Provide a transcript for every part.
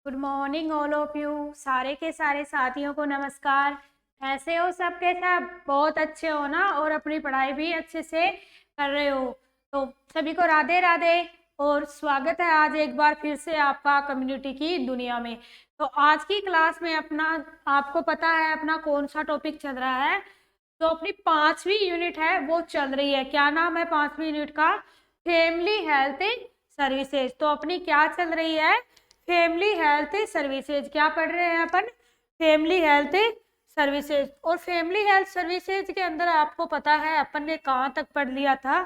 Good morning all of you. सारे के सारे साथियों को नमस्कार। ऐसे हो सबके सब? बहुत अच्छे हो ना, और अपनी पढ़ाई भी अच्छे से कर रहे हो। तो सभी को राधे राधे और स्वागत है आज एक बार फिर से आपका कम्युनिटी की दुनिया में। तो आज की क्लास में अपना, आपको पता है अपना कौन सा टॉपिक चल रहा है? तो अपनी 5वीं यूनिट है वो चल रही है। क्या नाम है 5वीं यूनिट का? Family health services. तो अपनी क्या चल रही है? Family health services. क्या पढ़ रहे हैं अपन? Family health services. और फैमिली हेल्थ सर्विसेज के अंदर आपको पता है अपन ने कहाँ तक पढ़ लिया था?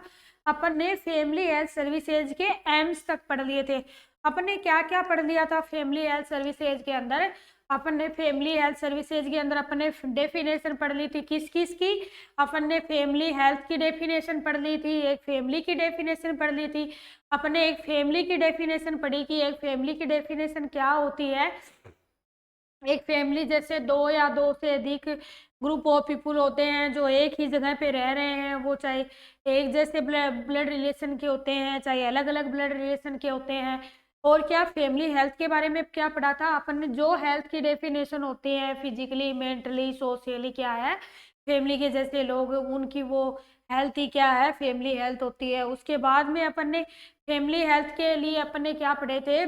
अपन ने फैमिली हेल्थ सर्विसेज के एम्स तक पढ़ लिए थे। अपन ने क्या क्या पढ़ लिया था फैमिली हेल्थ सर्विसेज के अंदर? अपन ने फैमिली हेल्थ सर्विसेज के अंदर अपन ने डेफिनेशन पढ़ ली थी। किस किस की? अपन ने फैमिली हेल्थ की डेफिनेशन पढ़ ली थी, एक फैमिली की डेफिनेशन पढ़ ली थी। अपन ने एक फैमिली की डेफिनेशन पढ़ी कि एक फैमिली की डेफिनेशन क्या होती है। एक फैमिली जैसे दो या दो से अधिक ग्रुप ऑफ पीपुल होते हैं जो एक ही जगह पे रह रहे हैं, वो चाहे एक जैसे ब्लड रिलेशन के होते हैं, चाहे अलग अलग ब्लड रिलेशन के होते हैं। और क्या फैमिली हेल्थ के बारे में क्या पढ़ा था अपन ने? जो हेल्थ की डेफिनेशन होती है फिजिकली, मेंटली, सोशली, क्या है फैमिली के जैसे लोग, उनकी वो हेल्थ ही क्या है? फैमिली हेल्थ होती है। उसके बाद में अपन ने फैमिली हेल्थ के लिए अपन ने क्या पढ़े थे?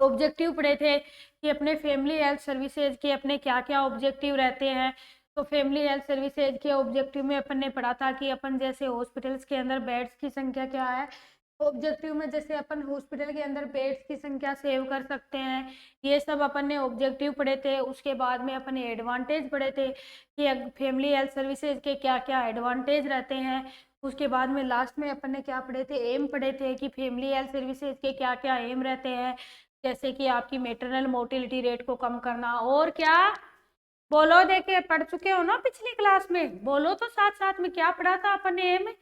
ऑब्जेक्टिव पढ़े थे कि अपने फैमिली हेल्थ सर्विसेज के अपने क्या क्या ऑब्जेक्टिव रहते हैं। तो फैमिली हेल्थ सर्विसेज के ऑब्जेक्टिव में अपन ने पढ़ा था कि अपन जैसे हॉस्पिटल्स के अंदर बेड्स की संख्या क्या है। ऑब्जेक्टिव में जैसे अपन हॉस्पिटल के अंदर बेड्स की संख्या सेव कर सकते हैं, ये सब अपन ने ऑब्जेक्टिव पढ़े थे। उसके बाद में अपन ने एडवांटेज पढ़े थे कि फैमिली हेल्थ सर्विसेज के क्या क्या एडवांटेज रहते हैं। उसके बाद में लास्ट में अपन ने क्या पढ़े थे? एम पढ़े थे कि फैमिली हेल्थ सर्विसेज के क्या क्या एम रहते हैं, जैसे कि आपकी मेटरनल मोर्टेलिटी रेट को कम करना। और क्या? बोलो, देखे पढ़ चुके हो ना पिछली क्लास में? बोलो तो साथ साथ में क्या पढ़ा था अपन ने एम?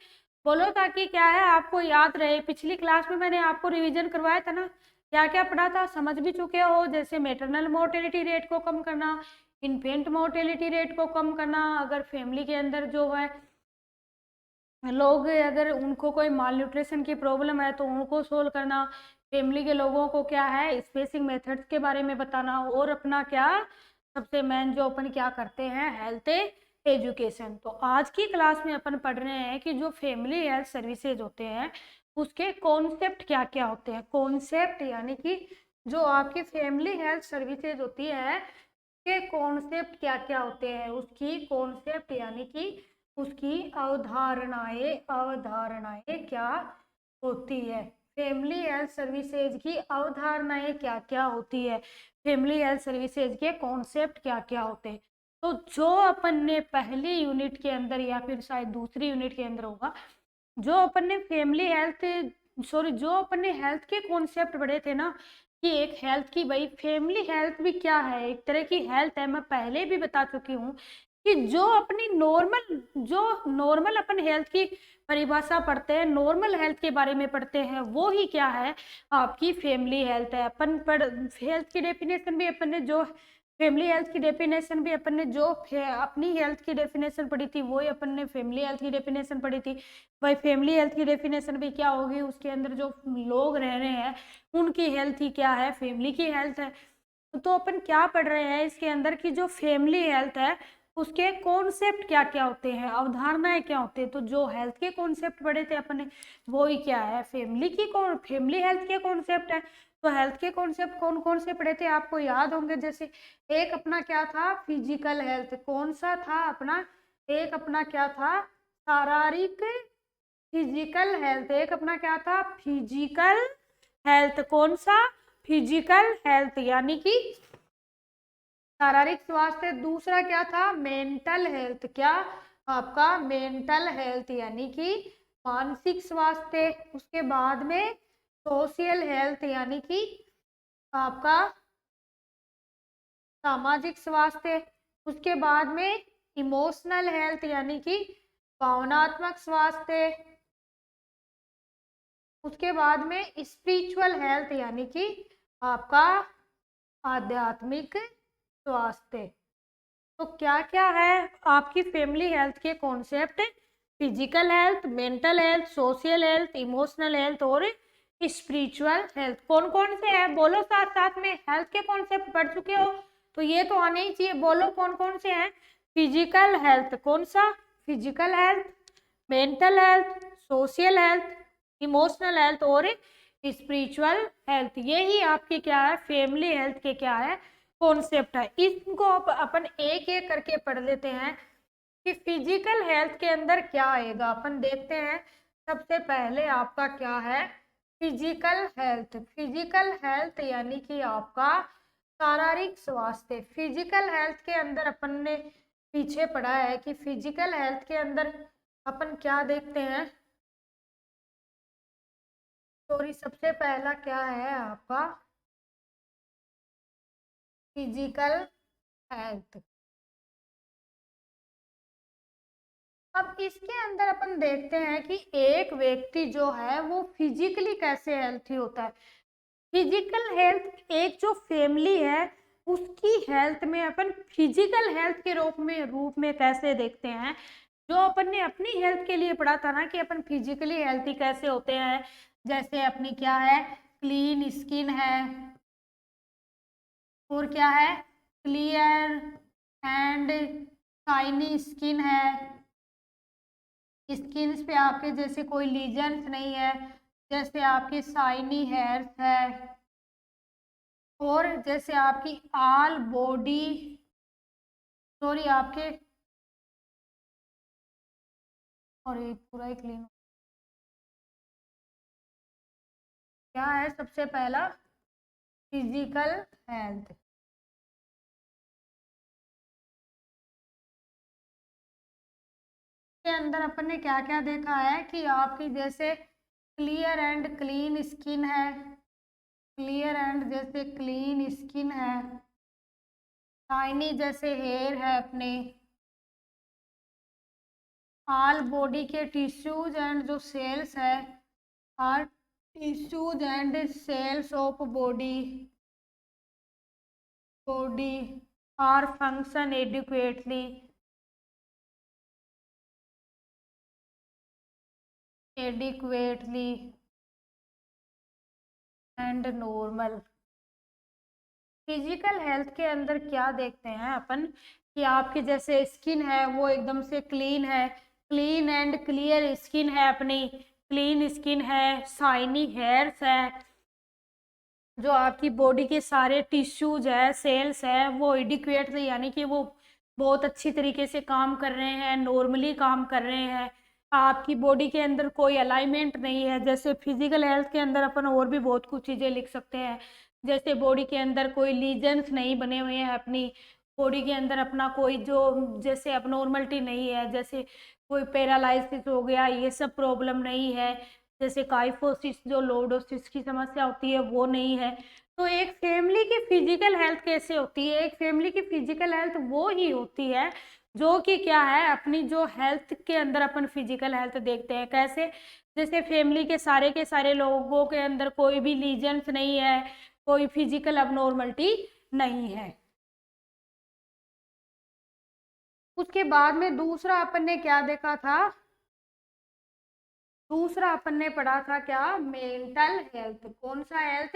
बोलो ताकि क्या है आपको याद रहे। पिछली क्लास में मैंने आपको रिवीजन करवाया था ना, क्या क्या पढ़ा था समझ भी चुके हो? जैसे मेटरनल मोर्टेलिटी रेट को कम करना, इन्फेंट मोर्टेलिटी रेट को कम करना, अगर फैमिली के अंदर जो है लोग अगर उनको कोई माल न्यूट्रिशन की प्रॉब्लम है तो उनको सोल्व करना, फैमिली के लोगों को क्या है स्पेसिंग मेथड्स के बारे में बताना, और अपना क्या सबसे मेन जो अपन क्या करते हैं हेल्थ एजुकेशन। तो आज की क्लास में अपन पढ़ रहे हैं कि जो फैमिली हेल्थ सर्विसेज होते हैं उसके कॉन्सेप्ट क्या क्या होते हैं। कॉन्सेप्ट यानी कि जो आपकी फैमिली हेल्थ सर्विसेज होती है के कॉन्सेप्ट क्या क्या होते हैं, उसकी कॉन्सेप्ट यानी कि उसकी अवधारणाएं अवधारणाएं क्या होती है। फैमिली हेल्थ सर्विसेज की अवधारणाएं क्या क्या होती है, फैमिली हेल्थ सर्विसेज के कॉन्सेप्ट क्या क्या होते हैं। तो जो अपन ने पहली यूनिट के अंदर या फिर शायद दूसरी यूनिट के अंदर होगा, जो अपन ने फैमिली हेल्थ, सॉरी, जो अपन ने हेल्थ के कॉन्सेप्ट पढ़े थे ना कि एक हेल्थ की, भाई फैमिली हेल्थ भी क्या है, एक तरह की हेल्थ है। मैं पहले भी बता चुकी हूँ कि जो अपनी नॉर्मल, जो नॉर्मल अपन हेल्थ की परिभाषा पढ़ते हैं, नॉर्मल हेल्थ के बारे में पढ़ते हैं, वो ही क्या है आपकी फैमिली हेल्थ है। अपन पढ़ हेल्थ की डेफिनेशन भी अपन ने जो फैमिली हेल्थ की डेफिनेशन भी अपन ने जो अपनी हेल्थ की डेफिनेशन पढ़ी थी वही अपन ने फैमिली हेल्थ की डेफिनेशन पढ़ी थी। भाई फैमिली हेल्थ की डेफिनेशन भी क्या होगी? उसके अंदर जो लोग रह रहे हैं उनकी हेल्थ ही क्या है? फैमिली की हेल्थ है। तो अपन क्या पढ़ रहे हैं इसके अंदर की जो फैमिली हेल्थ है उसके कॉन्सेप्ट क्या क्या होते हैं, अवधारणाएं क्या होती है। तो जो हेल्थ के कॉन्सेप्ट पढ़े थे अपन ने वो ही क्या है? फैमिली की कौन फैमिली हेल्थ के कॉन्सेप्ट है। तो हेल्थ के कॉन्सेप्ट कौन कौन से पढ़े थे आपको याद होंगे? जैसे एक अपना क्या था? Physical health. कौन सा था अपना? एक अपना क्या था? शारीरिक, फिजिकल हेल्थ। एक अपना क्या था? Physical health. कौन सा? फिजिकल हेल्थ यानी कि शारीरिक स्वास्थ्य। दूसरा क्या था? Mental health. क्या आपका? मेंटल हेल्थ यानी कि मानसिक स्वास्थ्य। उसके बाद में सोशल हेल्थ यानी कि आपका सामाजिक स्वास्थ्य। उसके बाद में इमोशनल हेल्थ यानी कि भावनात्मक स्वास्थ्य। उसके बाद में स्पिरिचुअल हेल्थ यानी कि आपका आध्यात्मिक स्वास्थ्य। तो क्या क्या है आपकी फैमिली हेल्थ के concept? Physical health, mental health, social health, emotional health और स्पिरिचुअल हेल्थ। कौन कौन से है, बोलो साथ साथ में। हेल्थ के कॉन्सेप्ट पढ़ चुके हो तो ये तो आने ही चाहिए। बोलो कौन कौन से हैं। फिजिकल हेल्थ, कौन सा? Physical health, mental health, social health, emotional health और स्पिरिचुअल हेल्थ। यही आपकी क्या है, फैमिली हेल्थ के क्या है, कॉन्सेप्ट है। इनको अपन एक एक करके पढ़ लेते हैं कि फिजिकल हेल्थ के अंदर क्या आएगा। अपन देखते हैं सबसे पहले आपका क्या है, फिजिकल हेल्थ। फिजिकल हेल्थ यानी कि आपका शारीरिक स्वास्थ्य। फिजिकल हेल्थ के अंदर अपन ने पीछे पढ़ा है कि फिजिकल हेल्थ के अंदर अपन क्या देखते हैं। सॉरी, सबसे पहला क्या है आपका फिजिकल हेल्थ। अब इसके अंदर अपन देखते हैं कि एक व्यक्ति जो है वो फिजिकली कैसे हेल्थी होता है। फिजिकल हेल्थ एक जो फैमिली है उसकी हेल्थ में अपन फिजिकल हेल्थ के रूप में कैसे देखते हैं। जो अपन ने अपनी हेल्थ के लिए पढ़ा था ना कि अपन फिजिकली हेल्थी कैसे होते हैं, जैसे अपनी क्या है, क्लीन स्किन है, और क्या है, क्लियर एंड शाइनी स्किन है, स्किन पे आपके जैसे कोई लीजन्स नहीं है, जैसे आपकी शाइनी हेयर्स है, और जैसे आपकी ऑल बॉडी, सॉरी आपके, और ये पूरा ही क्लीन। क्या है सबसे पहला, फिजिकल हेल्थ। के अंदर अपन ने क्या क्या देखा है कि आपकी जैसे क्लियर एंड क्लीन स्किन है, क्लियर एंड जैसे क्लीन स्किन है, शाइनी जैसे हेयर है अपने, ऑल बॉडी के टिश्यूज एंड जो सेल्स है, are tissues and cells of body body are function adequately adequately and normal. Physical health के अंदर क्या देखते हैं अपन कि आपकी जैसे स्किन है वो एकदम से क्लीन है, क्लीन एंड क्लियर स्किन है अपनी, क्लीन स्किन है, शाइनी हेयर्स है, जो आपकी बॉडी के सारे टिश्यूज है, सेल्स है, वो एडिक्वेट यानी कि वो बहुत अच्छी तरीके से काम कर रहे हैं, नॉर्मली काम कर रहे हैं। आपकी बॉडी के अंदर कोई अलाइनमेंट नहीं है। जैसे फिजिकल हेल्थ के अंदर अपन और भी बहुत कुछ चीज़ें लिख सकते हैं, जैसे बॉडी के अंदर कोई लीजन्स नहीं बने हुए हैं, अपनी बॉडी के अंदर अपना कोई जो जैसे अबनॉर्मलिटी नहीं है, जैसे कोई पैरालिसिस हो गया, ये सब प्रॉब्लम नहीं है, जैसे काइफोसिस जो लोडोसिस की समस्या होती है वो नहीं है। तो एक फैमिली की फिजिकल हेल्थ कैसे होती है, एक फैमिली की फिजिकल हेल्थ वो ही होती है जो कि क्या है, अपनी जो हेल्थ के अंदर अपन फिजिकल हेल्थ देखते हैं कैसे, जैसे फैमिली के सारे लोगों के अंदर कोई भी लीजन्स नहीं है, कोई फिजिकल अबनॉर्मलिटी नहीं है। उसके बाद में दूसरा अपन ने क्या देखा था, दूसरा अपन ने पढ़ा था क्या, मेंटल हेल्थ। कौन सा health,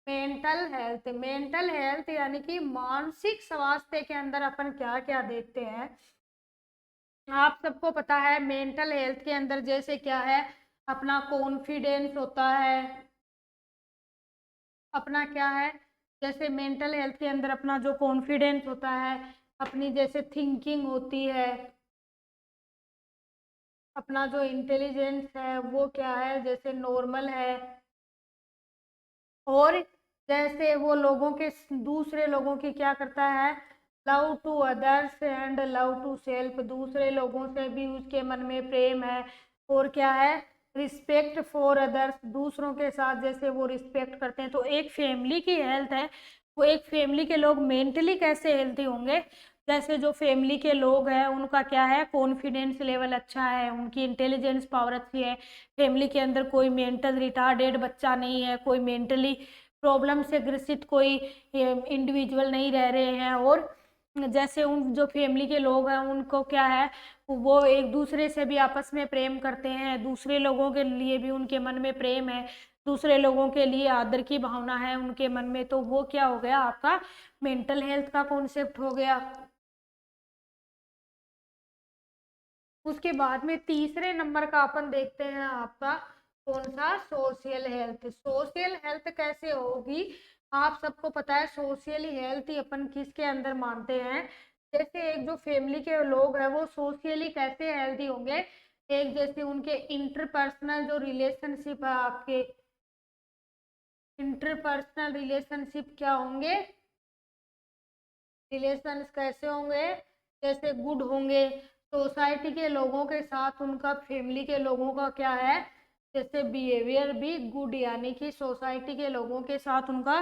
mental health. Mental health यानी कि मानसिक स्वास्थ्य के अंदर अपन क्या क्या देखते हैं। आप सबको पता है मेंटल हेल्थ के अंदर जैसे क्या है, अपना कॉन्फिडेंस होता है, अपना क्या है, जैसे मेंटल हेल्थ के अंदर अपना जो कॉन्फिडेंस होता है, अपनी जैसे थिंकिंग होती है, अपना जो इंटेलिजेंस है वो क्या है, जैसे नॉर्मल है, और जैसे वो लोगों के दूसरे लोगों की क्या करता है, love to others and love to self. दूसरे लोगों से भी उसके मन में प्रेम है, और क्या है, रिस्पेक्ट फॉर अदर्स, दूसरों के साथ जैसे वो रिस्पेक्ट करते हैं। तो एक फैमिली की हेल्थ है वो, एक फैमिली के लोग मेंटली कैसे हेल्थी होंगे, जैसे जो फैमिली के लोग हैं उनका क्या है, कॉन्फिडेंस लेवल अच्छा है, उनकी इंटेलिजेंस पावर अच्छी है, फैमिली के अंदर कोई मेंटल रिटार्डेड बच्चा नहीं है, कोई मेंटली प्रॉब्लम से ग्रसित कोई इंडिविजुअल नहीं रह रहे हैं, और जैसे उन जो फैमिली के लोग हैं उनको क्या है, वो एक दूसरे से भी आपस में प्रेम करते हैं, दूसरे लोगों के लिए भी उनके मन में प्रेम है, दूसरे लोगों के लिए आदर की भावना है उनके मन में, तो वो क्या हो गया आपका मेंटल हेल्थ का कॉन्सेप्ट हो गया। उसके बाद में तीसरे नंबर का अपन देखते हैं आपका कौन सा, सोशल हेल्थ। सोशल हेल्थ कैसे होगी, आप सबको पता है सोशल हेल्थ ही अपन किसके अंदर मानते हैं, जैसे एक जो फैमिली के लोग हैं वो सोशली कैसे हेल्थी होंगे, एक जैसे उनके इंटरपर्सनल जो रिलेशनशिप है, आपके इंटरपर्सनल रिलेशनशिप क्या होंगे, रिलेशंस कैसे होंगे, जैसे गुड होंगे, सोसाइटी के लोगों के साथ उनका फैमिली के लोगों का क्या है, जैसे बिहेवियर भी गुड, यानी कि सोसाइटी के लोगों के साथ उनका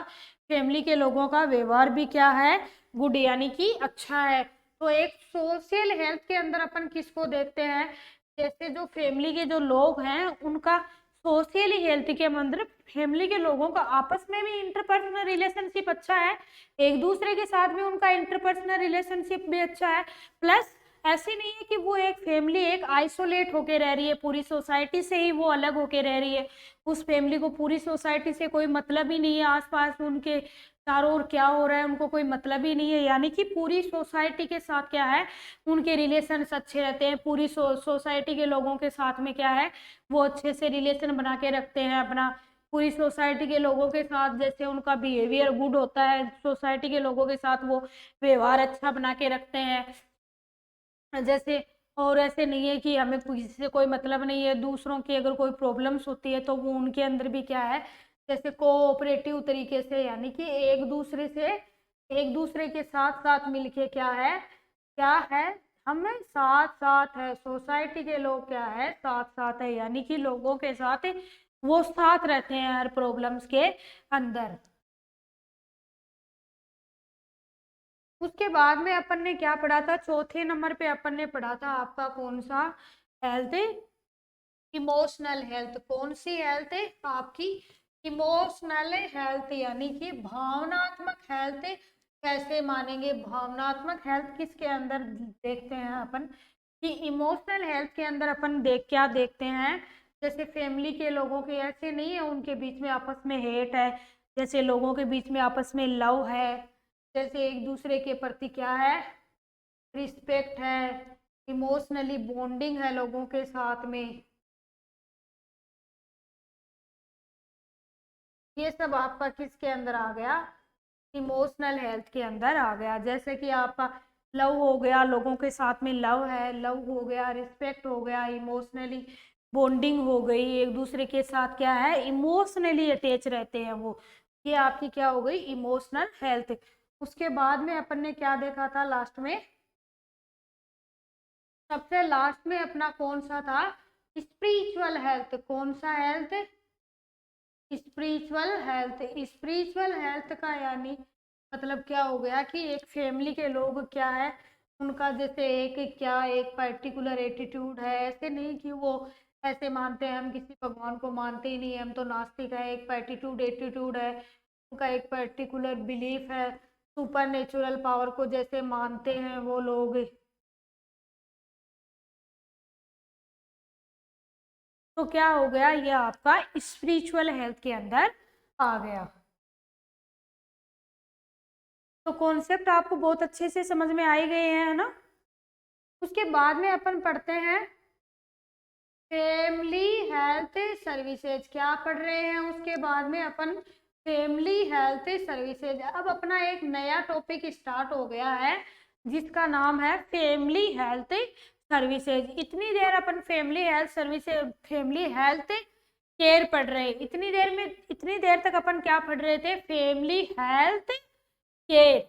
फैमिली के लोगों का व्यवहार भी क्या है, गुड यानी कि अच्छा है। तो एक सोशल हेल्थ के अंदर अपन किसको देखते हैं, जैसे जो फैमिली के जो लोग हैं उनका सोशली हेल्थ के अंदर फैमिली के लोगों का आपस में भी इंटरपर्सनल रिलेशनशिप अच्छा है, एक दूसरे के साथ भी उनका इंटरपर्सनल रिलेशनशिप भी अच्छा है, प्लस ऐसे नहीं है कि वो एक फैमिली एक आइसोलेट होके रह रही है, पूरी सोसाइटी से ही वो अलग होके रह रही है, उस फैमिली को पूरी सोसाइटी से कोई मतलब ही नहीं है, आसपास उनके चारों ओर क्या हो रहा है उनको कोई मतलब ही नहीं है, यानी कि पूरी सोसाइटी के साथ क्या है उनके रिलेशंस अच्छे रहते हैं, पूरी सोसाइटी के लोगों के साथ में क्या है वो अच्छे से रिलेशन बना के रखते हैं अपना, पूरी सोसाइटी के लोगों के साथ जैसे उनका बिहेवियर गुड होता है, सोसाइटी के लोगों के साथ वो व्यवहार अच्छा बना के रखते हैं, जैसे और ऐसे नहीं है कि हमें किसी से कोई मतलब नहीं है, दूसरों की अगर कोई प्रॉब्लम्स होती है तो वो उनके अंदर भी क्या है जैसे कोऑपरेटिव तरीके से, यानी कि एक दूसरे के साथ साथ मिलके क्या है हम साथ साथ है, सोसाइटी के लोग क्या है साथ साथ है, यानी कि लोगों के साथ वो साथ रहते हैं हर प्रॉब्लम्स के अंदर। उसके बाद में अपन ने क्या पढ़ा था, चौथे नंबर पे अपन ने पढ़ा था आपका कौन सा हेल्थ, इमोशनल हेल्थ। कौन सी हेल्थ है आपकी, इमोशनल हेल्थ, यानी कि भावनात्मक हेल्थ कैसे मानेंगे, भावनात्मक हेल्थ किसके अंदर देखते हैं अपन कि इमोशनल हेल्थ के अंदर अपन क्या देखते हैं, जैसे फैमिली के लोगों के ऐसे नहीं है उनके बीच में आपस में हेट है, जैसे लोगों के बीच में आपस में लव है, जैसे एक दूसरे के प्रति क्या है रिस्पेक्ट है, इमोशनली बॉन्डिंग है लोगों के साथ में, ये सब आपका किसके अंदर आ गया, इमोशनल हेल्थ के अंदर आ गया। जैसे कि आपका लव हो गया, लोगों के साथ में लव है, लव हो गया, रिस्पेक्ट हो गया, इमोशनली बॉन्डिंग हो गई, एक दूसरे के साथ क्या है इमोशनली अटैच रहते हैं वो, ये आपकी क्या हो गई इमोशनल हेल्थ। उसके बाद में अपन ने क्या देखा था लास्ट में, सबसे लास्ट में अपना कौन सा था, स्पिरिचुअल हेल्थ। कौन सा health, spiritual health. Spiritual health का यानी मतलब क्या हो गया कि एक फैमिली के लोग क्या है उनका जैसे एक पर्टिकुलर एटीट्यूड है, ऐसे नहीं कि वो ऐसे मानते हैं हम किसी भगवान को मानते ही नहीं हम तो नास्तिक है, एक पर्टिट्यूड एटीट्यूड है उनका, एक पर्टिकुलर बिलीफ है, सुपर नेचुरल पावर को जैसे मानते हैं वो लोग, तो क्या हो गया ये आपका स्पिरिचुअल हेल्थ के अंदर आ गया। तो कॉन्सेप्ट आपको बहुत अच्छे से समझ में आ ही गए हैं, है ना। उसके बाद में अपन पढ़ते हैं फैमिली हेल्थ सर्विसेज। क्या पढ़ रहे हैं उसके बाद में अपन, फैमिली हेल्थ सर्विसेज। अब अपना एक नया टॉपिक स्टार्ट हो गया है जिसका नाम है फैमिली हेल्थ सर्विसेज। इतनी देर अपन family health services, family health care पढ़ रहे, इतनी देर तक अपन क्या पढ़ रहे थे, फैमिली हेल्थ केयर,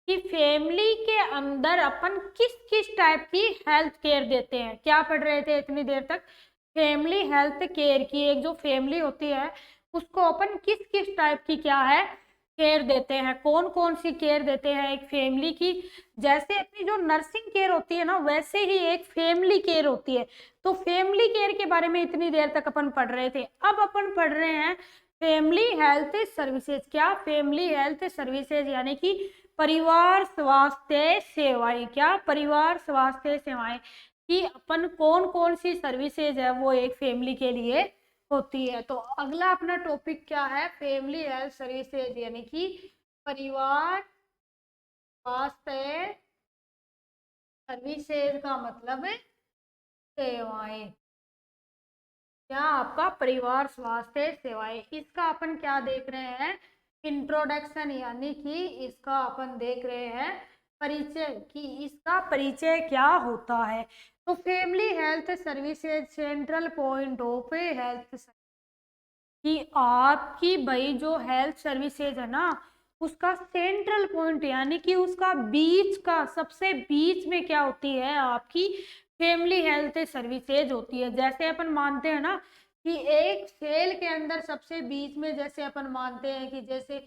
कि फैमिली के अंदर अपन किस किस टाइप की हेल्थ केयर देते हैं, क्या पढ़ रहे थे इतनी देर तक, फैमिली हेल्थ केयर की एक जो फैमिली होती है उसको अपन किस किस टाइप की क्या है केयर देते हैं, कौन कौन सी केयर देते हैं एक फैमिली की। जैसे अपनी जो नर्सिंग केयर होती है ना वैसे ही एक फैमिली केयर होती है, तो फैमिली केयर के बारे में इतनी देर तक अपन पढ़ रहे थे। अब अपन पढ़ रहे हैं फैमिली हेल्थ सर्विसेज। क्या, फैमिली हेल्थ सर्विसेज यानी कि परिवार स्वास्थ्य सेवाएं। क्या, परिवार स्वास्थ्य सेवाएं, कि अपन कौन कौन सी सर्विसेज है वो एक फैमिली के लिए होती है। तो अगला अपना टॉपिक क्या है, फैमिली हेल्थ सर्विसेज, यानी कि परिवार स्वास्थ्य सर्विसेज का मतलब है सेवाएं। क्या आपका परिवार स्वास्थ्य सेवाएं, इसका अपन क्या देख रहे हैं, इंट्रोडक्शन, यानी कि इसका अपन देख रहे हैं परिचय, कि इसका परिचय क्या होता है। तो family health services central point of health, कि आपकी भाई जो हेल्थ सर्विसेज है ना, उसका सेंट्रल पॉइंट यानी कि उसका बीच का सबसे बीच में क्या होती है, आपकी फैमिली हेल्थ सर्विसेज होती है। जैसे अपन मानते हैं ना कि एक सेल के अंदर सबसे बीच में, जैसे अपन मानते हैं कि जैसे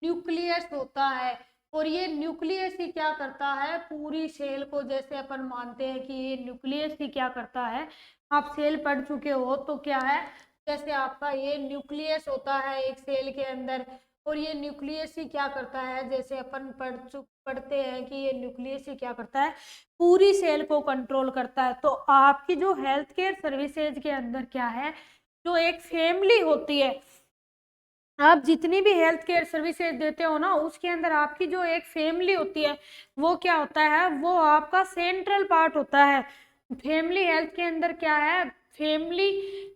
न्यूक्लियस होता है, और ये न्यूक्लियस ही क्या करता है, पूरी सेल को, जैसे अपन मानते हैं कि ये न्यूक्लियस ही क्या करता है, आप सेल पढ़ चुके हो तो क्या है, जैसे आपका ये न्यूक्लियस होता है एक सेल के अंदर, और ये न्यूक्लियस ही क्या करता है, जैसे अपन पढ़ते हैं कि ये न्यूक्लियस ही क्या करता है, पूरी सेल को कंट्रोल करता है। तो आपकी जो हेल्थ केयर सर्विसेज के अंदर क्या है, जो एक फैमिली होती है, आप जितनी भी हेल्थ केयर सर्विसेज देते हो ना, उसके अंदर आपकी जो एक फैमिली होती है, वो क्या होता है, वो आपका सेंट्रल पार्ट होता है। फैमिली हेल्थ के अंदर क्या है, फैमिली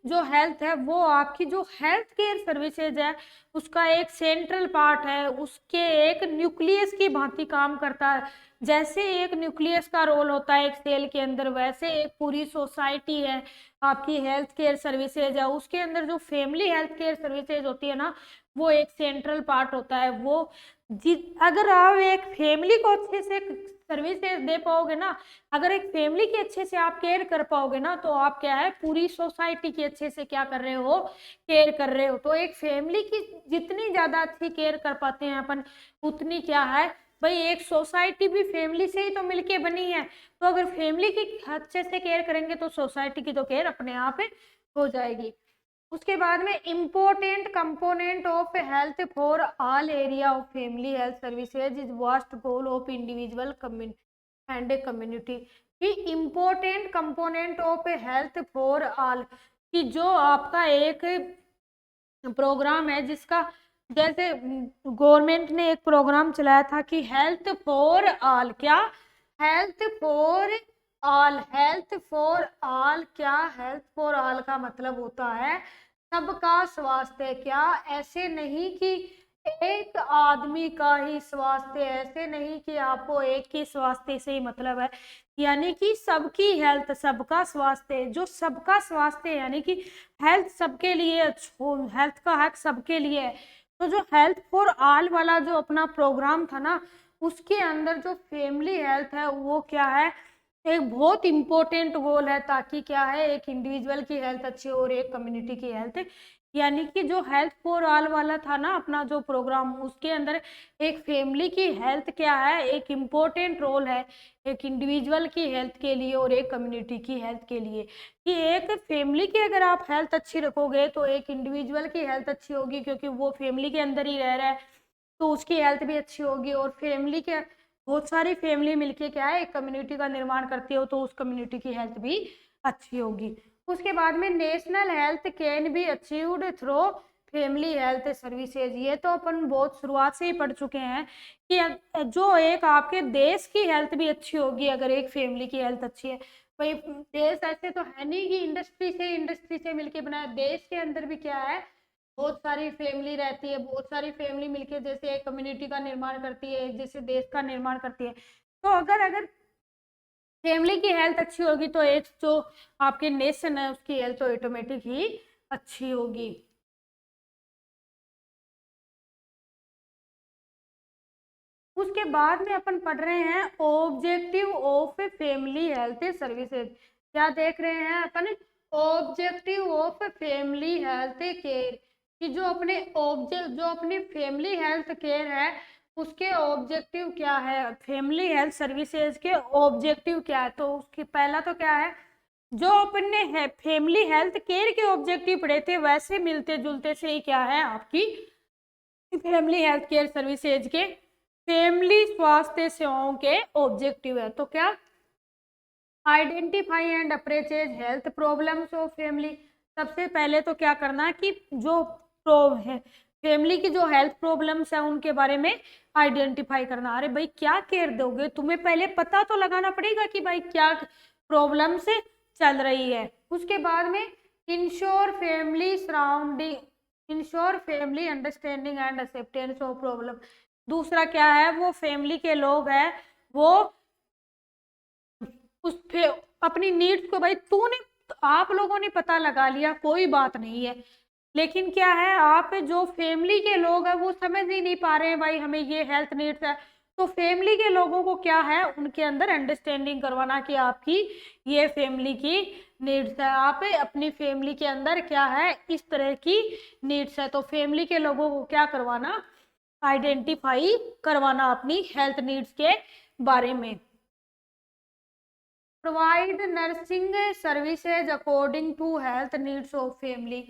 जो हेल्थ है वो आपकी जो हेल्थ केयर सर्विसेज है उसका एक सेंट्रल पार्ट है, उसके एक न्यूक्लियस की भांति काम करता है। जैसे एक न्यूक्लियस का रोल होता है एक सेल के अंदर, वैसे एक पूरी सोसाइटी है आपकी हेल्थ केयर सर्विसेज है, उसके अंदर जो फैमिली हेल्थ केयर सर्विसेज होती है ना, वो एक सेंट्रल पार्ट होता है। वो अगर आप एक फैमिली को अच्छे से सर्विसेज दे पाओगे ना, अगर एक फैमिली की अच्छे से आप केयर कर पाओगे ना, तो आप क्या है, पूरी सोसाइटी की अच्छे से क्या कर रहे हो, केयर कर रहे हो। तो एक फैमिली की जितनी ज्यादा अच्छी केयर कर पाते हैं अपन, उतनी क्या है भाई, एक सोसाइटी भी फैमिली से ही तो मिलके बनी है। तो अगर फैमिली की अच्छे से केयर करेंगे तो सोसाइटी की तो केयर अपने आप हो जाएगी। उसके बाद में important component of health for all area of family health services is vast goal of individual and a community. कि important component of health for all, कि जो आपका एक प्रोग्राम है जिसका, जैसे गवर्नमेंट ने एक प्रोग्राम चलाया था कि हेल्थ फॉर ऑल, क्या health for all, health for all, क्या हेल्थ फॉर ऑल का मतलब होता है सबका स्वास्थ्य। क्या ऐसे नहीं कि एक आदमी का ही स्वास्थ्य, ऐसे नहीं कि आपको एक ही स्वास्थ्य से ही मतलब है, यानी कि सबकी हेल्थ, सबका स्वास्थ्य, जो सबका स्वास्थ्य यानी कि हेल्थ सबके लिए, हेल्थ का हक सबके लिए है। तो जो हेल्थ फॉर ऑल वाला जो अपना प्रोग्राम था ना, उसके अंदर जो फैमिली हेल्थ है वो क्या है, एक बहुत इंपॉर्टेंट गोल है, ताकि क्या है, एक इंडिविजुअल की हेल्थ अच्छी हो और एक कम्युनिटी की हेल्थ, यानी कि जो हेल्थ फॉर ऑल वाला था ना अपना जो प्रोग्राम, उसके अंदर एक फैमिली की हेल्थ क्या है, एक इम्पोर्टेंट रोल है, एक इंडिविजुअल की हेल्थ के लिए और एक कम्युनिटी की हेल्थ के लिए। कि एक फैमिली की अगर आप हेल्थ अच्छी रखोगे तो एक इंडिविजुअल की हेल्थ अच्छी होगी, क्योंकि वो फैमिली के अंदर ही रह रहा है, तो उसकी हेल्थ भी अच्छी होगी। और फैमिली के बहुत सारी फैमिली मिलके क्या है, एक कम्युनिटी का निर्माण करती हो, तो उस कम्युनिटी की हेल्थ भी अच्छी होगी। उसके बाद में national health can be achieved through family health services, ये तो अपन बहुत शुरुआत से ही पढ़ चुके हैं कि जो एक आपके देश की हेल्थ भी अच्छी होगी अगर एक फैमिली की हेल्थ अच्छी है। भाई देश ऐसे तो है नहीं कि इंडस्ट्री से मिलके बनाया, देश के अंदर भी क्या है, बहुत सारी फैमिली रहती है, बहुत सारी फैमिली मिलके जैसे एक कम्युनिटी का निर्माण करती है, जैसे देश का निर्माण करती है। तो अगर अगर फैमिली की हेल्थ अच्छी होगी तो एक जो आपके नेशन है उसकी हेल्थ तो ऑटोमेटिक ही अच्छी होगी। उसके बाद में अपन पढ़ रहे हैं objective of family health services. क्या देख रहे हैं अपन, objective of family health care, कि जो अपनी फैमिली हेल्थ केयर है उसके ऑब्जेक्टिव क्या है, फैमिली हेल्थ सर्विसेज के ऑब्जेक्टिव क्या है। तो उसकी पहला तो क्या है, जो अपन ने फैमिली हेल्थ केयर के ऑब्जेक्टिव पढ़े थे वैसे मिलते जुलते से ही क्या है, आपकी फैमिली हेल्थ केयर सर्विसेज के फैमिली स्वास्थ्य सेवाओं के ऑब्जेक्टिव है। तो क्या, identify and approaches health problems of family, सबसे पहले तो क्या करना कि जो प्रो है फैमिली की जो हेल्थ प्रॉब्लम्स है उनके बारे में आइडेंटिफाई करना। अरे भाई क्या केयर दोगे, तुम्हें पहले पता तो लगाना पड़ेगा कि भाई क्या प्रॉब्लम्स चल रही है। उसके बाद में ensure family surrounding, ensure family understanding and acceptance of problem. दूसरा क्या है, वो फैमिली के लोग हैं वो उस अपनी नीड्स को, भाई तूने आप लोगों ने पता लगा लिया कोई बात नहीं है, लेकिन क्या है आप जो फैमिली के लोग हैं वो समझ ही नहीं पा रहे हैं भाई हमें ये हेल्थ नीड्स है। तो फैमिली के लोगों को क्या है उनके अंदर अंडरस्टैंडिंग करवाना कि आपकी ये फैमिली की नीड्स है, आप अपनी फैमिली के अंदर क्या है इस तरह की नीड्स है। तो फैमिली के लोगों को क्या करवाना, आइडेंटिफाई करवाना अपनी हेल्थ नीड्स के बारे में। Provide nursing services according to health needs of family,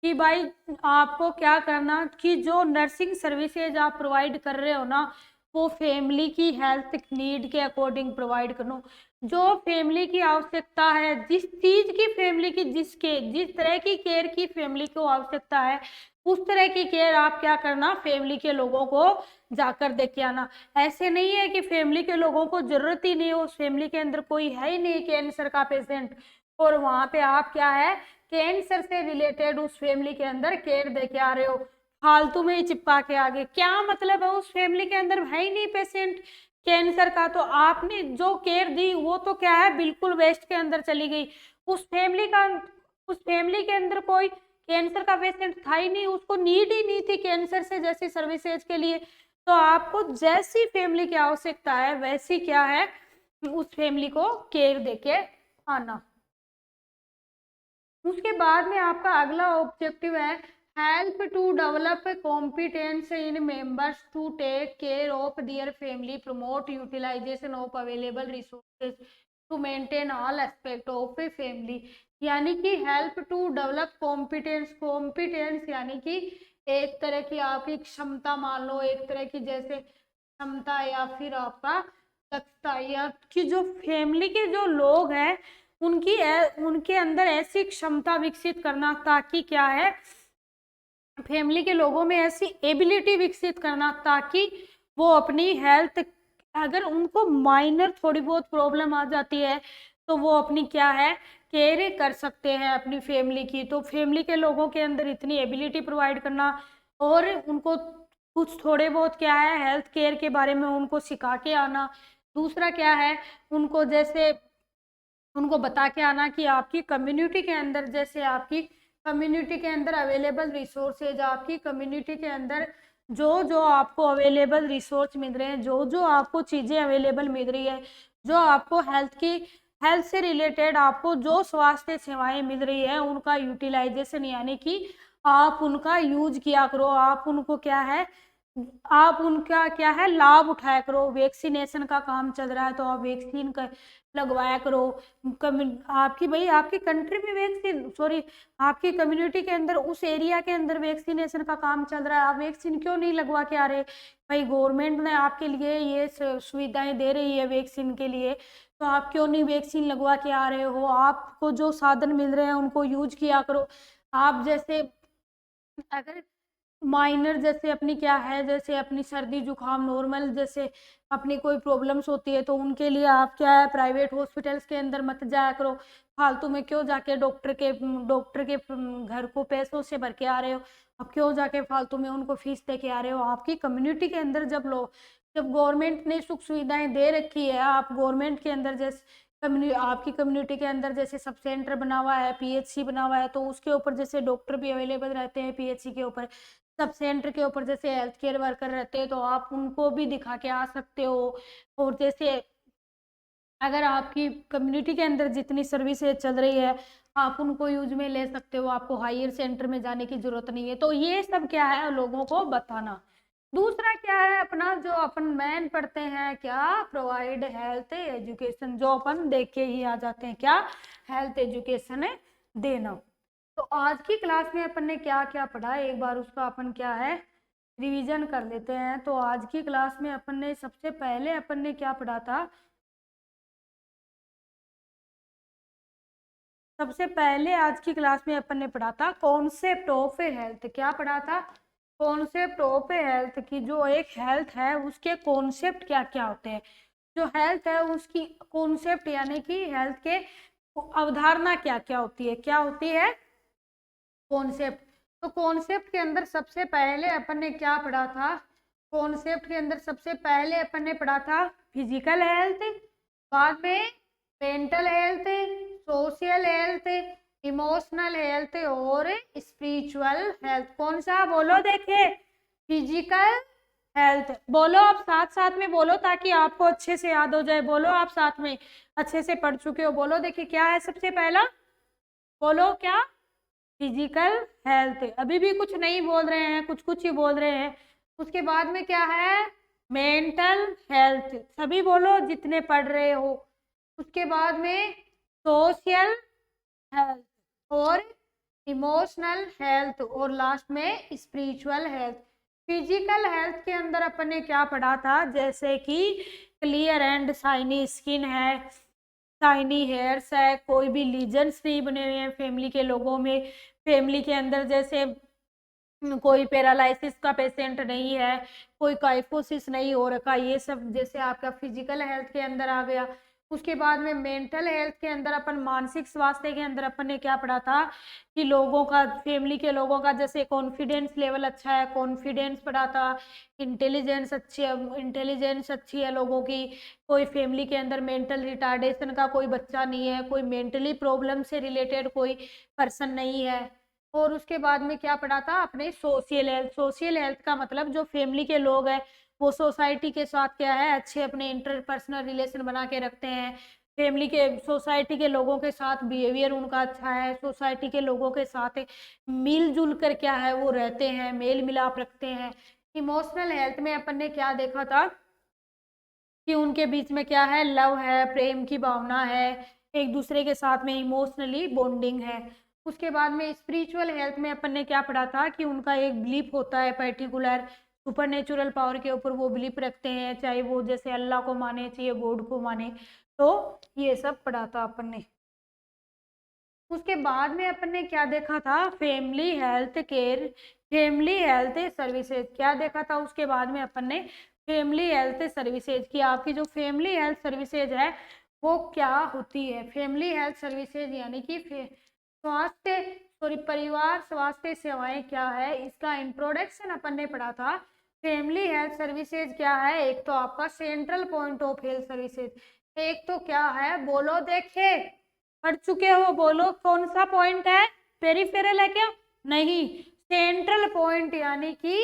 कि भाई आपको क्या करना कि जो नर्सिंग सर्विसेज आप प्रोवाइड कर रहे हो ना वो फैमिली की हेल्थ नीड के अकॉर्डिंग प्रोवाइड करो। जो फैमिली की आवश्यकता है, जिस चीज की फैमिली की जिस तरह की केयर की फैमिली को आवश्यकता है उस तरह की केयर आप क्या करना फैमिली के लोगों को जाकर दे के आना। ऐसे नहीं है कि फैमिली के लोगों को जरूरत ही नहीं हो, उस फैमिली के अंदर कोई है ही नहीं कैंसर का पेशेंट, और वहां पे आप क्या है कैंसर से रिलेटेड उस फैमिली के अंदर केयर दे के आ रहे हो, फालतू में ही चिपका के आगे क्या मतलब है, उस फैमिली के अंदर है ही नहीं पेशेंट कैंसर का, तो आपने जो केयर दी वो तो क्या है बिल्कुल वेस्ट के अंदर चली गई। उस फैमिली के अंदर कोई कैंसर का पेशेंट था ही नहीं, उसको नीड ही नहीं थी कैंसर से जैसी सर्विसेज के लिए। तो आपको जैसी फैमिली की आवश्यकता है वैसी क्या है उस फैमिली को केयर देके आना। उसके बाद में आपका अगला ऑब्जेक्टिव है help to develop competence in members to take care of their family, promote utilization of available resources to maintain all aspect of a family. यानी कि help to develop competence, competence यानी कि एक तरह की आपकी क्षमता, मान लो एक तरह की जैसे क्षमता या फिर आपका दक्षता, या कि जो फैमिली के जो लोग हैं उनके अंदर ऐसी क्षमता विकसित करना ताकि क्या है फैमिली के लोगों में ऐसी एबिलिटी विकसित करना ताकि वो अपनी हेल्थ, अगर उनको माइनर थोड़ी बहुत प्रॉब्लम आ जाती है तो वो अपनी क्या है केयर कर सकते हैं अपनी फैमिली की। तो फैमिली के लोगों के अंदर इतनी एबिलिटी प्रोवाइड करना और उनको कुछ थोड़े बहुत क्या है हेल्थ केयर के बारे में उनको सिखा के आना। दूसरा क्या है उनको जैसे उनको बता के आना कि आपकी कम्युनिटी के अंदर, जैसे आपकी कम्युनिटी के अंदर अवेलेबल रिसोर्सेज, आपकी कम्युनिटी के अंदर जो जो आपको अवेलेबल रिसोर्स मिल रहे हैं, जो जो आपको चीज़ें अवेलेबल मिल रही है, जो आपको हेल्थ से रिलेटेड आपको जो स्वास्थ्य सेवाएं मिल रही है उनका यूटिलाइजेशन यानी कि आप उनका यूज किया करो, आप उनको क्या है आप उनका क्या है लाभ उठाया करो। वैक्सीनेशन का काम चल रहा है तो आप वैक्सीन का लगवाया करो। आपकी भाई आपकी कंट्री में वैक्सीन सॉरी आपकी कम्युनिटी के अंदर उस एरिया के अंदर वैक्सीनेशन का काम चल रहा है, आप वैक्सीन क्यों नहीं लगवा के आ रहे? भाई गवर्नमेंट ने आपके लिए ये सुविधाएं दे रही है वैक्सीन के लिए, तो आप क्यों नहीं वैक्सीन लगवा के आ रहे हो? आपको जो साधन मिल रहे हैं उनको यूज किया करो। आप जैसे अगर माइनर जैसे अपनी क्या है जैसे अपनी सर्दी जुकाम नॉर्मल जैसे अपनी कोई प्रॉब्लम्स होती है तो उनके लिए आप क्या है प्राइवेट हॉस्पिटल्स के अंदर मत जाया करो, फालतू में क्यों जाके डॉक्टर के घर को पैसों से भर के आ रहे हो, अब क्यों जाके फालतू में उनको फीस दे के आ रहे हो? आपकी कम्युनिटी के अंदर जब गवर्नमेंट ने सुख सुविधाएं दे रखी है, आप गवर्नमेंट के अंदर जैसे आपकी कम्युनिटी के अंदर जैसे सब सेंटर बना हुआ है, पीएचसी बना हुआ है, तो उसके ऊपर जैसे डॉक्टर भी अवेलेबल रहते हैं, पीएचसी के ऊपर सब सेंटर के ऊपर जैसे हेल्थ केयर वर्कर रहते हैं तो आप उनको भी दिखा के आ सकते हो। और जैसे अगर आपकी कम्युनिटी के अंदर जितनी सर्विसेज चल रही है आप उनको यूज में ले सकते हो, आपको हायर सेंटर में जाने की जरूरत नहीं है। तो ये सब क्या है लोगों को बताना। दूसरा क्या है अपना जो अपन मेन पढ़ते हैं क्या, प्रोवाइड हेल्थ एजुकेशन, जो अपन देख के ही आ जाते हैं क्या, हेल्थ एजुकेशन देना। तो आज की क्लास में अपन ने क्या क्या पढ़ा एक बार उसका अपन क्या है रिवीजन कर लेते हैं। तो आज की क्लास में अपन ने सबसे पहले अपन ने क्या पढ़ा था, सबसे पहले आज की क्लास में अपन ने पढ़ा था कॉन्सेप्ट ऑफ ए हेल्थ। क्या पढ़ा था? कॉन्सेप्ट ऑफ ए हेल्थ की जो एक हेल्थ है उसके कॉन्सेप्ट क्या क्या होते हैं, जो हेल्थ है उसकी कॉन्सेप्ट यानी कि हेल्थ के अवधारणा क्या क्या होती है, क्या होती है कॉन्सेप्ट। तो कॉन्सेप्ट के अंदर सबसे पहले अपन ने क्या पढ़ा था? कॉन्सेप्ट के अंदर सबसे पहले अपन ने पढ़ा था फिजिकल हेल्थ, बाद में mental health, social health, emotional health और स्पिरिचुअल हेल्थ। कौन सा बोलो? देखे, फिजिकल हेल्थ। बोलो आप साथ साथ में बोलो ताकि आपको अच्छे से याद हो जाए। बोलो आप साथ में, अच्छे से पढ़ चुके हो। बोलो, देखिए क्या है सबसे पहला? बोलो क्या? Physical health. अभी भी कुछ नहीं बोल रहे हैं, कुछ कुछ ही बोल रहे हैं। उसके बाद में क्या है? Mental health. सभी बोलो जितने पढ़ रहे हो। उसके बाद में सोशल हेल्थ और इमोशनल हेल्थ और लास्ट में स्पिरिचुअल हेल्थ। फिजिकल हेल्थ के अंदर अपन ने क्या पढ़ा था? जैसे कि क्लियर एंड शाइनी स्किन है, शाइनी हेयर्स है, कोई भी लीजन्स नहीं बने हुए हैं फैमिली के लोगों में, फैमिली के अंदर जैसे कोई पैरालिसिस का पेशेंट नहीं है, कोई काइफोसिस नहीं हो रखा, ये सब जैसे आपका फिजिकल हेल्थ के अंदर आ गया। उसके बाद में मेंटल हेल्थ के अंदर अपन मानसिक स्वास्थ्य के अंदर अपन ने क्या पढ़ा था कि लोगों का, फैमिली के लोगों का जैसे कॉन्फिडेंस लेवल अच्छा है, कॉन्फिडेंस पढ़ा था, इंटेलिजेंस अच्छी है लोगों की, कोई फैमिली के अंदर मेंटल रिटार्डेशन का कोई बच्चा नहीं है, कोई मेंटली प्रॉब्लम से रिलेटेड कोई पर्सन नहीं है। और उसके बाद में क्या पढ़ा था अपने? Social health. सोशल हेल्थ का मतलब जो फैमिली के लोग हैं वो सोसाइटी के साथ क्या है, अच्छे अपने इंटरपर्सनल रिलेशन बना के रखते हैं, फैमिली के, सोसाइटी के लोगों के साथ बिहेवियर उनका अच्छा है, सोसाइटी के लोगों के साथ मिलजुल कर क्या है वो रहते हैं, मेल मिलाप रखते हैं। इमोशनल हेल्थ में अपन ने क्या देखा था कि उनके बीच में क्या है? लव है, प्रेम की भावना है, एक दूसरे के साथ में इमोशनली बॉन्डिंग है। उसके बाद में स्पिरिचुअल हेल्थ में अपन ने क्या पढ़ा था कि उनका एक बिलीफ होता है पर्टिकुलर सुपर नेचुरल पावर के ऊपर वो बिलीफ रखते हैं, चाहे वो जैसे अल्लाह को माने चाहे गॉड को माने। तो ये सब पढ़ा था अपन ने। उसके बाद में अपन ने क्या देखा था? Family health care, family health services. क्या देखा था उसके बाद में अपन ने? फैमिली हेल्थ सर्विसेज की आपकी जो फैमिली हेल्थ सर्विसेज है वो क्या होती है। फैमिली हेल्थ सर्विसेज यानी कि स्वास्थ्य, सॉरी, परिवार स्वास्थ्य सेवाएं क्या है, इसका इंट्रोडक्शन अपन ने पढ़ा था। फैमिली हेल्थ सर्विसेज क्या है? एक तो आपका central point of health services, एक तो क्या है? बोलो, देखे पढ़ चुके हो, बोलो कौन सा पॉइंट है? पेरिफेरल है क्या? नहीं, सेंट्रल पॉइंट यानी कि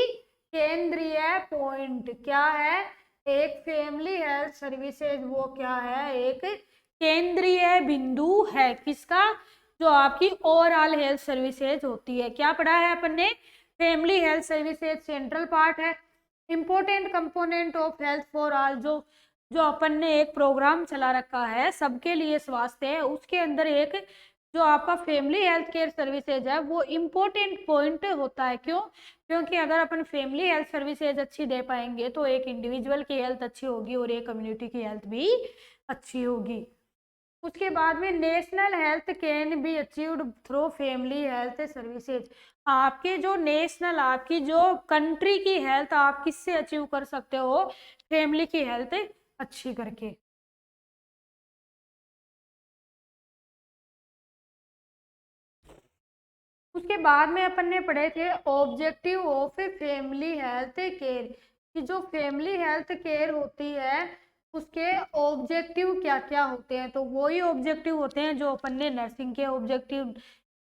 केंद्रीय पॉइंट। क्या है? एक फैमिली हेल्थ सर्विसेज वो क्या है? एक केंद्रीय बिंदु है किसका? जो आपकी ओवरऑल हेल्थ सर्विसेज होती है। क्या पढ़ा है अपन ने? Family health services central part है, important component of health for all. जो जो अपन ने एक प्रोग्राम चला रखा है सबके लिए स्वास्थ्य है, उसके अंदर एक जो आपका फैमिली हेल्थ केयर सर्विसेज है वो इम्पोर्टेंट पॉइंट होता है। क्यों? क्योंकि अगर अपन फैमिली हेल्थ सर्विसेज अच्छी दे पाएंगे तो एक इंडिविजुअल की हेल्थ अच्छी होगी और एक कम्युनिटी की हेल्थ भी अच्छी होगी। उसके बाद में national health can be achieved through family health services. आपके जो नेशनल, आपकी जो कंट्री की हेल्थ आप किससे अचीव कर सकते हो? फैमिली की हेल्थ अच्छी करके। उसके बाद में अपन ने पढ़े थे objective of family health care कि जो फैमिली हेल्थ केयर होती है उसके ऑब्जेक्टिव क्या क्या होते हैं। तो वही ऑब्जेक्टिव होते हैं जो अपन ने नर्सिंग के objective,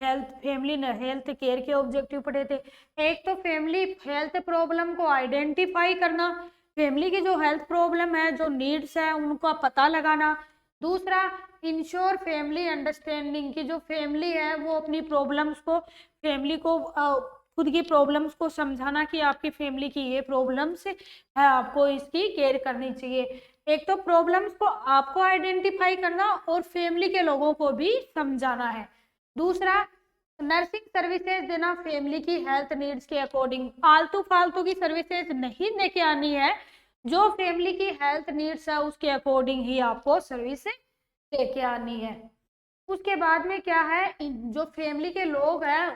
health, family health care के ऑब्जेक्टिव पढ़े थे। एक तो फैमिली हेल्थ प्रॉब्लम को आइडेंटिफाई करना, फैमिली की जो हेल्थ प्रॉब्लम है, जो नीड्स है उनका पता लगाना। दूसरा, इंश्योर फैमिली अंडरस्टैंडिंग की जो फैमिली है वो अपनी प्रॉब्लम्स को, फैमिली को खुद की प्रॉब्लम्स को समझाना कि आपकी फैमिली की ये प्रॉब्लम्स है, आपको इसकी केयर करनी चाहिए। एक तो प्रॉब्लम्स को आपको आइडेंटिफाई करना और फैमिली के लोगों को भी समझाना है। दूसरा, नर्सिंग सर्विसेज देना फैमिली की हेल्थ नीड्स के अकॉर्डिंग। आलतू फालतू की सर्विसेज नहीं देके आनी है, जो फैमिली की हेल्थ नीड्स है उसके अकॉर्डिंग ही आपको सर्विस देके आनी है। उसके बाद में क्या है, जो फैमिली के लोग हैं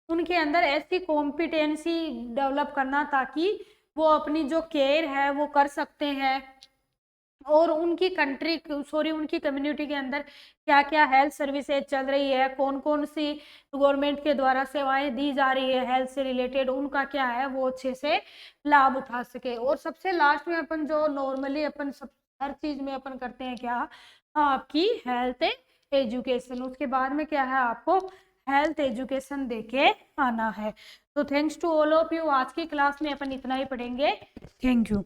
उनके अंदर ऐसी कॉम्पिटेंसी डेवलप करना ताकि वो अपनी जो केयर है वो कर सकते हैं, और उनकी उनकी कम्युनिटी के अंदर क्या क्या हेल्थ सर्विसेज चल रही है, कौन कौन सी गवर्नमेंट के द्वारा सेवाएं दी जा रही है हेल्थ से रिलेटेड, उनका क्या है वो अच्छे से लाभ उठा सके। और सबसे लास्ट में अपन जो नॉर्मली अपन सब हर चीज में अपन करते हैं क्या, आपकी हेल्थ एजुकेशन, उसके बाद में क्या है आपको हेल्थ एजुकेशन देके आना है। तो thanks to all of you, आज की क्लास में अपन इतना ही पढ़ेंगे। Thank you.